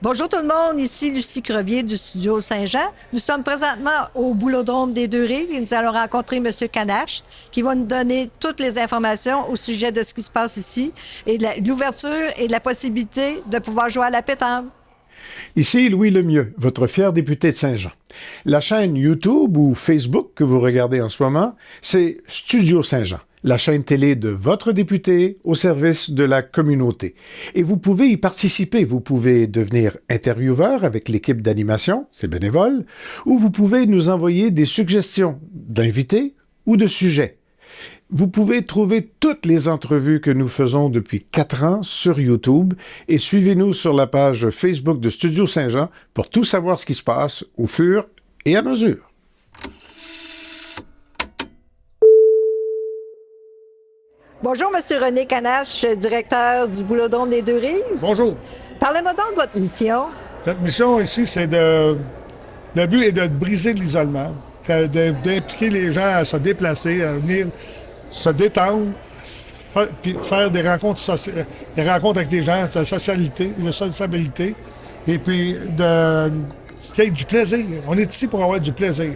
Bonjour tout le monde, ici Lucie Crevier du Studio Saint-Jean. Nous sommes présentement au Boulodrome des Deux-Rives et nous allons rencontrer M. Canache qui va nous donner toutes les informations au sujet de ce qui se passe ici et de l'ouverture et de la possibilité de pouvoir jouer à la pétanque. Ici Louis Lemieux, votre fier député de Saint-Jean. La chaîne YouTube ou Facebook que vous regardez en ce moment, c'est Studio Saint-Jean, la chaîne télé de votre député au service de la communauté. Et vous pouvez y participer. Vous pouvez devenir intervieweur avec l'équipe d'animation, c'est bénévole, ou vous pouvez nous envoyer des suggestions d'invités ou de sujets. Vous pouvez trouver toutes les entrevues que nous faisons depuis 4 ans sur YouTube et suivez-nous sur la page Facebook de Studio Saint-Jean pour tout savoir ce qui se passe au fur et à mesure. Bonjour M. René Canache, directeur du Boulodrome des Deux-Rives. Bonjour. Parlez-moi donc de votre mission. Notre mission ici, c'est de... Le but est de briser l'isolement, d'impliquer les gens à se déplacer, à venir se détendre, puis faire des rencontres, des rencontres avec des gens, de sociabilité, et puis qu'il y ait du plaisir. On est ici pour avoir du plaisir.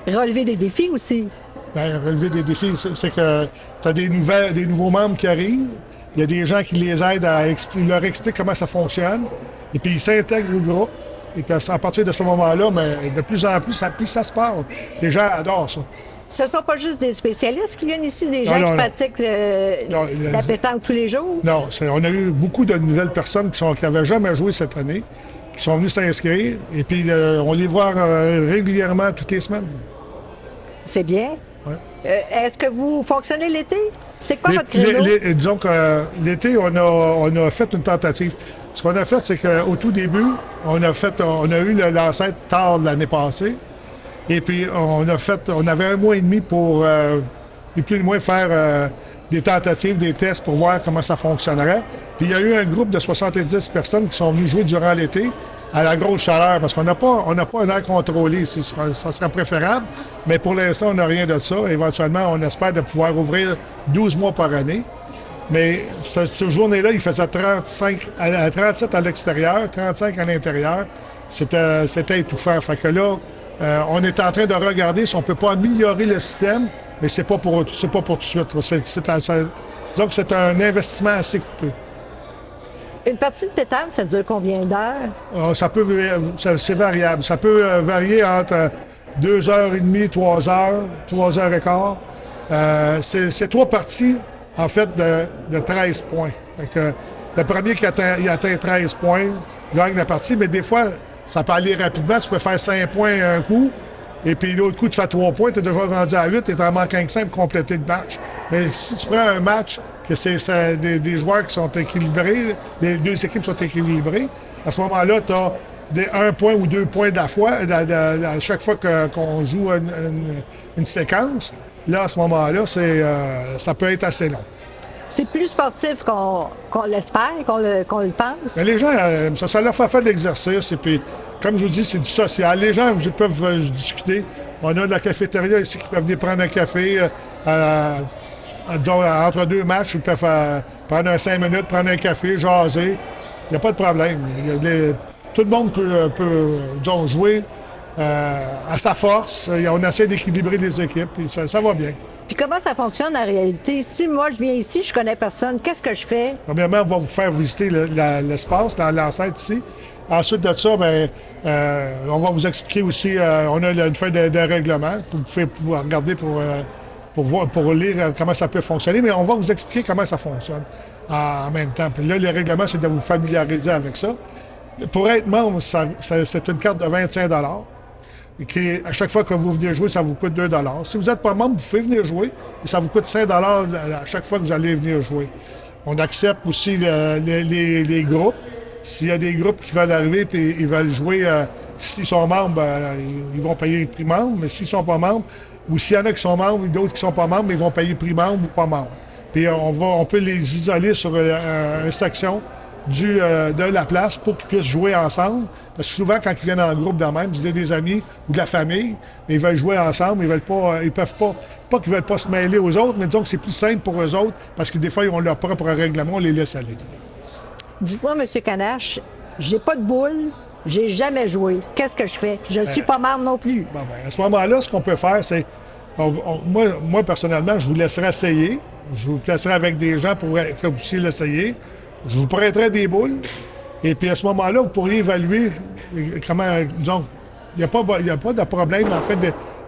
Relever des défis aussi. Bien, relever des défis, c'est que tu as des nouveaux membres qui arrivent, il y a des gens qui les aident ils leur expliquent comment ça fonctionne, et puis ils s'intègrent au groupe. Et puis à partir de ce moment-là, mais de plus en plus, ça se parle. Les gens adorent ça. Ce ne sont pas juste des spécialistes qui viennent ici, des gens qui pratiquent la pétanque tous les jours? Non, on a eu beaucoup de nouvelles personnes qui n'avaient jamais joué cette année, qui sont venues s'inscrire, et puis on les voit régulièrement toutes les semaines. C'est bien. Ouais. Est-ce que vous fonctionnez l'été? C'est quoi votre créneau? Disons que l'été, on a fait une tentative. Ce qu'on a fait, c'est qu'au tout début, on a eu l'ancêtre tard de l'année passée. Et puis, on avait 1 mois et demi pour, ni plus ni moins, faire des tentatives, des tests pour voir comment ça fonctionnerait. Puis, il y a eu un groupe de 70 personnes qui sont venues jouer durant l'été à la grosse chaleur, parce qu'on n'a pas un air contrôlé ici. Ça serait préférable, mais pour l'instant, on n'a rien de ça. Éventuellement, on espère de pouvoir ouvrir 12 mois par année. Mais cette journée-là, il faisait 37 à l'extérieur, 35 à l'intérieur. C'était étouffant. Fait que là, on est en train de regarder si on ne peut pas améliorer le système, mais c'est pas pour tout de suite. Disons que c'est un investissement assez coûteux. Une partie de pétanque, ça dure combien d'heures? C'est variable. Ça peut varier entre 2h30, 3h, 3h15. C'est 3 parties, en fait, de 13 points. Fait que le premier qui atteint 13 points gagne la partie, mais des fois, ça peut aller rapidement. Tu peux faire 5 points un coup, et puis l'autre coup, tu fais 3 points, tu es déjà rendu à 8, et tu en manques 5 pour compléter le match. Mais si tu prends un match, que c'est des joueurs qui sont équilibrés, les deux équipes sont équilibrées, à ce moment-là, tu as 1 point ou 2 points à chaque fois qu'on joue une séquence. Là, à ce moment-là, ça peut être assez long. C'est plus sportif qu'on l'espère, qu'on le pense. Mais les gens, ça leur fait faire de l'exercice. Et puis, comme je vous dis, c'est du social. Les gens peuvent discuter. On a de la cafétéria ici qui peuvent venir prendre un café entre 2 matchs. Ils peuvent prendre 5 minutes, prendre un café, jaser. Il n'y a pas de problème. Tout le monde peut disons, jouer à sa force. On essaie d'équilibrer les équipes. Et ça va bien. Puis comment ça fonctionne en réalité? Si moi, je viens ici, je connais personne, qu'est-ce que je fais? Premièrement, on va vous faire visiter l'espace dans l'enceinte ici. Ensuite de ça, on va vous expliquer aussi, on a une feuille de règlement. Vous pouvez pouvoir regarder pour lire comment ça peut fonctionner, mais on va vous expliquer comment ça fonctionne en même temps. Puis là, les règlements, c'est de vous familiariser avec ça. Pour être membre, c'est une carte de 25 $. À chaque fois que vous venez jouer, ça vous coûte 2 $. Si vous n'êtes pas membre, vous pouvez venir jouer, et ça vous coûte 5 $ à chaque fois que vous allez venir jouer. On accepte aussi les groupes. S'il y a des groupes qui veulent arriver et ils veulent jouer, s'ils sont membres, ils vont payer prix membre, mais s'ils ne sont pas membres, ou s'il y en a qui sont membres et d'autres qui ne sont pas membres, ils vont payer prix membre ou pas membre. Puis on peut les isoler sur une section de la place pour qu'ils puissent jouer ensemble. Parce que souvent, quand ils viennent en groupe de même, ils ont des amis ou de la famille, mais ils veulent jouer ensemble, ils peuvent pas qu'ils veulent pas se mêler aux autres, mais disons que c'est plus simple pour eux autres, parce que des fois, ils ont leur propre règlement, on les laisse aller. Dites-moi, M. Canache, j'ai pas de boule, j'ai jamais joué. Qu'est-ce que je fais? Je suis pas marde non plus. Bon, ben, à ce moment-là, ce qu'on peut faire, c'est... moi, personnellement, je vous laisserai essayer. Je vous placerai avec des gens pour que vous puissiez l'essayer. Je vous prêterai des boules. Et puis, à ce moment-là, vous pourriez évaluer comment... Disons, il n'y a pas de problème, en fait,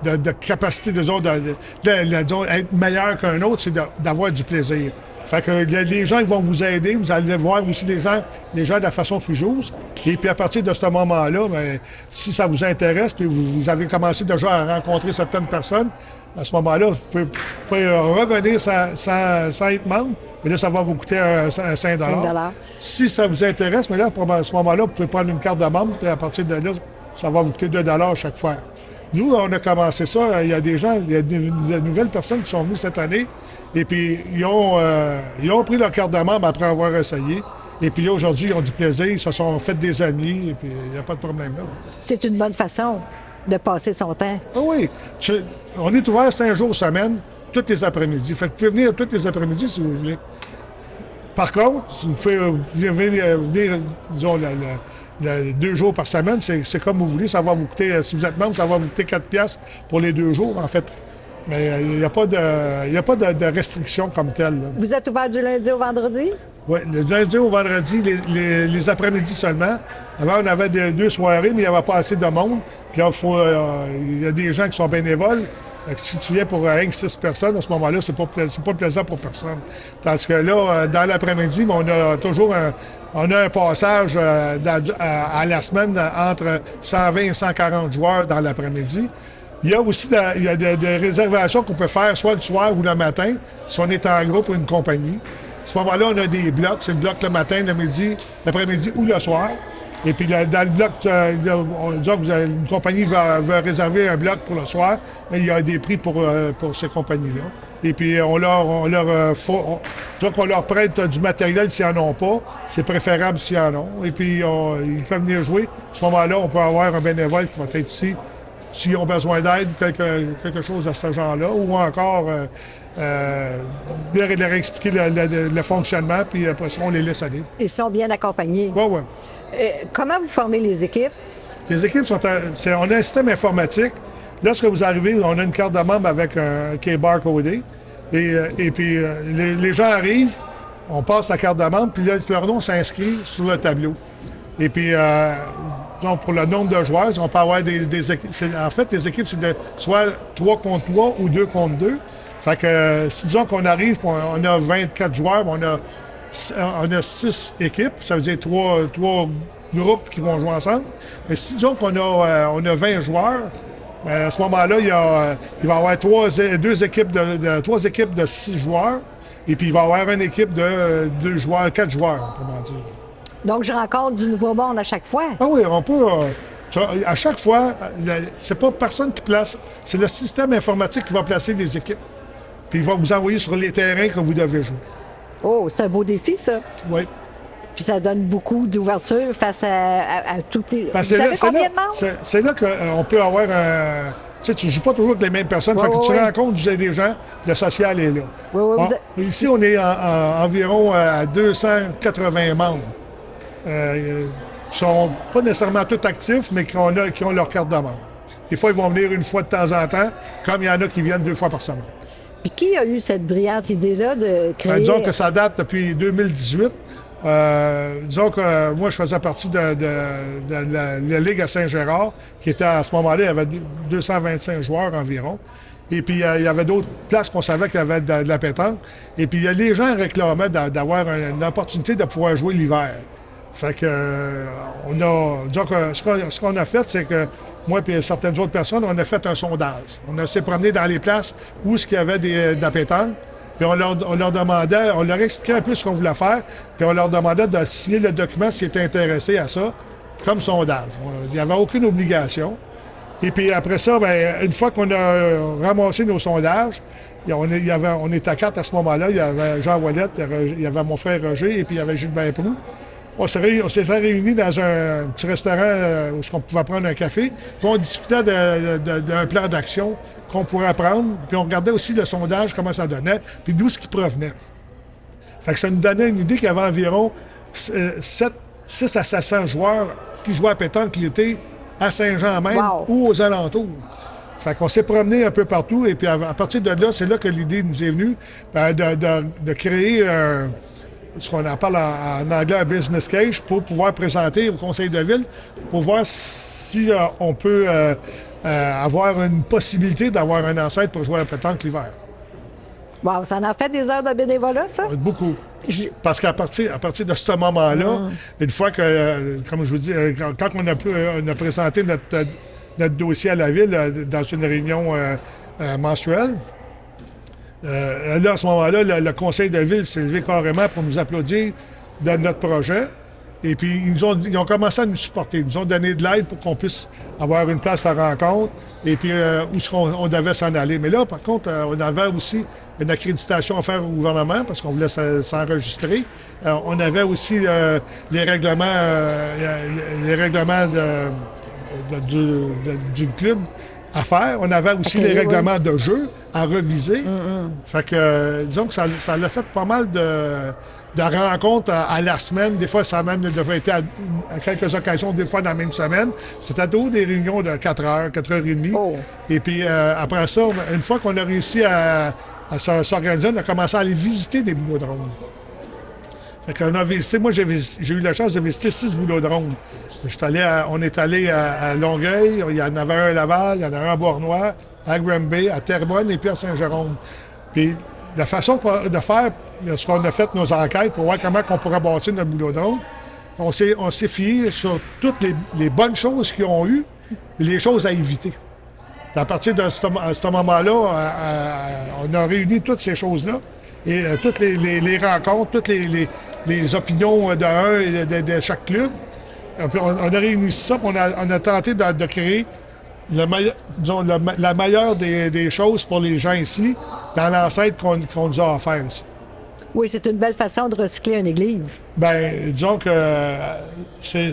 de capacité, disons, disons, être meilleur qu'un autre, c'est d'avoir du plaisir. Fait que les gens ils vont vous aider, vous allez voir aussi les gens de la façon qu'ils jouent. Et puis à partir de ce moment-là, bien, si ça vous intéresse, puis vous avez commencé déjà à rencontrer certaines personnes, à ce moment-là, vous pouvez revenir sans être membre, mais là, ça va vous coûter un 5 $. Si ça vous intéresse, mais là, à ce moment-là, vous pouvez prendre une carte de membre, puis à partir de là, ça va vous coûter 2 $ chaque fois. Nous, on a commencé ça. Il y a des gens, il y a de nouvelles personnes qui sont venues cette année. Et puis, ils ont pris leur carte de membre après avoir essayé. Et puis là, aujourd'hui, ils ont du plaisir. Ils se sont fait des amis. Et puis, il n'y a pas de problème là. C'est une bonne façon de passer son temps. Ah oui. On est ouvert 5 jours semaine, tous les après-midi. Fait que vous pouvez venir tous les après-midi si vous voulez. Par contre, si vous pouvez venir disons, 2 jours par semaine, c'est comme vous voulez. Ça va vous coûter, si vous êtes membre, ça va vous coûter 4 $ pour les 2 jours, en fait. Mais il n'y a pas de restriction comme telle. Là. Vous êtes ouvert du lundi au vendredi? Oui, le lundi au vendredi, les après-midi seulement. Avant, on avait 2 soirées, mais il n'y avait pas assez de monde. Puis là, il y a des gens qui sont bénévoles. Si tu viens pour 6 personnes, à ce moment-là, c'est pas plaisant pour personne. Tandis que là, dans l'après-midi, on a toujours un passage à la semaine entre 120 et 140 joueurs dans l'après-midi. Il y a aussi des réservations qu'on peut faire soit le soir ou le matin, si on est en groupe ou une compagnie. À ce moment-là, on a des blocs. C'est le bloc le matin, le midi, l'après-midi ou le soir. Et puis, dans le bloc, disons que une compagnie va réserver un bloc pour le soir, mais il y a des prix pour ces compagnies-là. Et puis, on leur prête du matériel s'ils n'en ont pas. C'est préférable s'ils en ont. Et puis, ils peuvent venir jouer. À ce moment-là, on peut avoir un bénévole qui va être ici s'ils ont besoin d'aide, quelque chose de ce genre-là, ou encore leur expliquer le fonctionnement, puis après ça, on les laisse aller. Ils sont bien accompagnés. Oui, oui. Comment vous formez les équipes? Les équipes on a un système informatique. Lorsque vous arrivez, on a une carte de membre avec un K-bar codé. Et puis, les gens arrivent, on passe la carte de membre, puis là, leur nom s'inscrit sur le tableau. Et puis, donc, pour le nombre de joueurs, on peut avoir des équipes. En fait, les équipes, c'est soit 3 contre 3 ou 2 contre 2. Fait que, si disons qu'on arrive, on a 24 joueurs, on a 6 équipes, ça veut dire 3 groupes qui vont jouer ensemble. Mais si disons qu'on a 20 joueurs, à ce moment-là, il va y avoir 3 équipes de 6 joueurs, et puis il va y avoir une équipe de 2 joueurs, 4 joueurs, autrement dire. Donc, je rencontre du nouveau monde à chaque fois? Ah oui, on peut... à chaque fois, c'est pas personne qui place, c'est le système informatique qui va placer des équipes. Puis il va vous envoyer sur les terrains que vous devez jouer. Oh, c'est un beau défi, ça. Oui. Puis ça donne beaucoup d'ouverture face à toutes les... Ben, vous savez combien de membres? C'est là qu'on peut avoir un... Tu sais, tu ne joues pas toujours avec les mêmes personnes. Fait que tu rencontres des gens, le social est là. Ici, on est environ à 280 membres. Qui ne sont pas nécessairement tous actifs, mais qui ont leur carte de membre. Des fois, ils vont venir une fois de temps en temps, comme il y en a qui viennent 2 fois par semaine. Puis qui a eu cette brillante idée-là de créer... Disons que ça date depuis 2018. Disons que moi, je faisais partie de la Ligue à Saint-Gérard, qui était à ce moment-là, il y avait 225 joueurs environ. Et puis, il y avait d'autres places qu'on savait qu'il y avait de la pétanque. Et puis, les gens réclamaient d'avoir une opportunité de pouvoir jouer l'hiver. Fait que, disons que ce qu'on a fait, c'est que moi et certaines autres personnes, on a fait un sondage. On s'est promené dans les places où il y avait de la pétanque. Puis on leur demandait, on leur expliquait un peu ce qu'on voulait faire, puis on leur demandait de signer le document s'ils étaient intéressés à ça, comme sondage. Il n'y avait aucune obligation. Et puis après ça, bien, une fois qu'on a ramassé nos sondages, on était à 4 à ce moment-là. Il y avait Jean Ouellette, il y avait mon frère Roger, et puis il y avait Gilbert Proulx. On s'est réunis dans un petit restaurant où on pouvait prendre un café, puis on discutait d'un plan d'action qu'on pourrait prendre, puis on regardait aussi le sondage, comment ça donnait, puis d'où ce qui provenait. Fait que ça nous donnait une idée qu'il y avait environ 7 6 à 700 joueurs qui jouaient à pétanque l'été à Saint-Jean même ou aux alentours. Fait qu'on s'est promené un peu partout et puis à partir de là, c'est là que l'idée nous est venue de créer ce qu'on appelle en anglais un business case pour pouvoir présenter au conseil de ville pour voir si on peut avoir une possibilité d'avoir un ancêtre pour jouer à pétanque l'hiver. Wow, ça en a fait des heures de bénévolat, ça? Beaucoup. Parce qu'à partir de ce moment-là, une fois que, comme je vous dis, quand on a présenté notre dossier à la ville dans une réunion mensuelle, là, à ce moment-là, le conseil de ville s'est levé carrément pour nous applaudir de notre projet. Et puis, ils ont commencé à nous supporter. Ils nous ont donné de l'aide pour qu'on puisse avoir une place à rencontre et puis où on devait s'en aller. Mais là, par contre, on avait aussi une accréditation à faire au gouvernement parce qu'on voulait s'enregistrer. On avait aussi les règlements du club à faire. On avait aussi les règlements de jeu à reviser. Fait que, disons que ça l'a fait pas mal de rencontres à la semaine. Des fois, ça a même devrait été à quelques occasions, 2 fois dans la même semaine. C'était toujours des réunions de 4 heures, 4 heures et demie. Et puis, après ça, une fois qu'on a réussi à s'organiser, on a commencé à aller visiter des boulodromes. Fait qu'on a visité, moi, j'ai eu la chance de visiter 6 boulodromes. On est allé à Longueuil, il y en avait un à Laval, il y en a un à Bournois, à Granby, à Terrebonne et puis à Saint-Jérôme. Puis la façon de faire, lorsqu'on a fait nos enquêtes pour voir comment on pourrait bâtir notre boulodrome, on s'est fié sur toutes les bonnes choses qu'ils ont eues et les choses à éviter. À partir de ce moment-là, on a réuni toutes ces choses-là et toutes les rencontres, toutes les opinions d'un et de chaque club. On a réuni ça, puis on a tenté de créer la meilleure des choses pour les gens ici, dans l'ancêtre qu'on nous a offert ici. Oui, c'est une belle façon de recycler une église. Bien, disons que c'est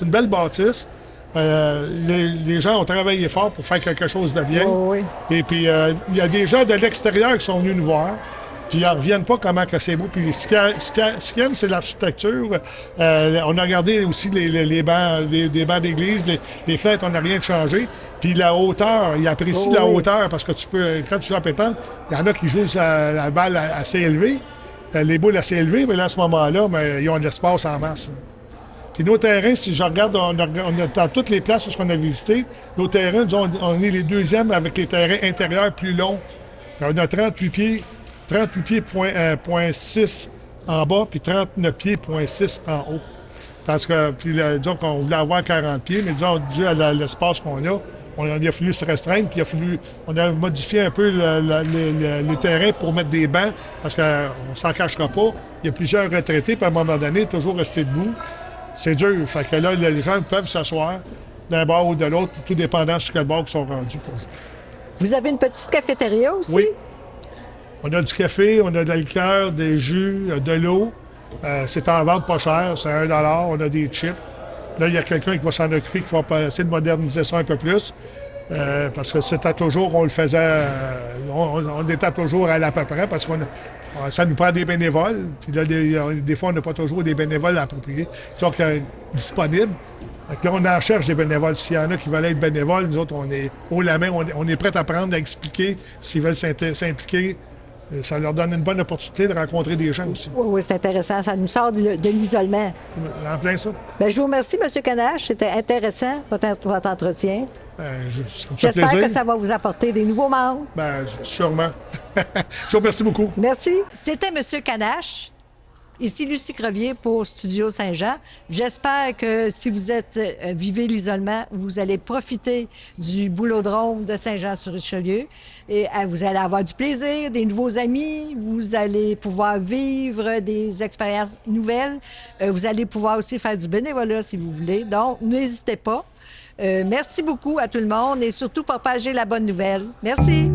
une belle bâtisse. Les gens ont travaillé fort pour faire quelque chose de bien. Et puis, il y a des gens de l'extérieur qui sont venus nous voir. Puis ils ne reviennent pas comment que c'est beau. Puis ce qu'ils aiment, c'est l'architecture. On a regardé aussi les bancs, des bancs d'église, les fenêtres, on n'a rien changé. Puis la hauteur, ils apprécient la hauteur parce que quand tu joues à pétanque, il y en a qui jouent la balle assez élevée, les boules assez élevées, mais là, à ce moment-là, ils ont de l'espace en masse. Puis nos terrains, si je regarde, on a dans toutes les places où on a visité, nos terrains, disons, on est les deuxièmes avec les terrains intérieurs plus longs. On a 38 pieds, 0.6 en bas, puis 39 pieds, 0.6 en haut. Parce que, puis disons qu'on voulait avoir 40 pieds, mais disons, dû à l'espace qu'on a, il a fallu se restreindre, puis on a modifié un peu les terrains pour mettre des bancs, parce qu'on ne s'en cachera pas. Il y a plusieurs retraités, puis à un moment donné, toujours rester debout. C'est dur. Fait que là, les gens peuvent s'asseoir d'un bord ou de l'autre, tout dépendant sur quel bord ils sont rendus. Vous avez une petite cafétéria aussi? Oui. On a du café, on a de la liqueur, des jus, de l'eau. C'est en vente pas cher, c'est 1 $. On a des chips. Là, il y a quelqu'un qui va s'en occuper, qui va essayer de moderniser ça un peu plus. Parce que c'était toujours, on le faisait, on était toujours à peu près, parce que ça nous prend des bénévoles. Puis là, des fois, on n'a pas toujours des bénévoles appropriés, donc disponibles. Donc là, on en cherche des bénévoles. S'il y en a qui veulent être bénévoles, nous autres, on est haut la main, on est prêts à prendre, à expliquer s'ils veulent s'impliquer. Ça leur donne une bonne opportunité de rencontrer des gens aussi. Oui, c'est intéressant. Ça nous sort de l'isolement. En plein ça. Bien, je vous remercie, M. Canache. C'était intéressant, votre entretien. Ça me fait J'espère plaisir. que ça va vous apporter des nouveaux membres. Bien, sûrement. Je vous remercie beaucoup. Merci. C'était M. Canache. Ici Lucie Crevier pour Studio Saint-Jean. J'espère que si vous vivez l'isolement, vous allez profiter du boulodrome de Saint-Jean-sur-Richelieu et vous allez avoir du plaisir, des nouveaux amis, vous allez pouvoir vivre des expériences nouvelles. Vous allez pouvoir aussi faire du bénévolat si vous voulez. Donc, n'hésitez pas. Merci beaucoup à tout le monde et surtout partager la bonne nouvelle. Merci.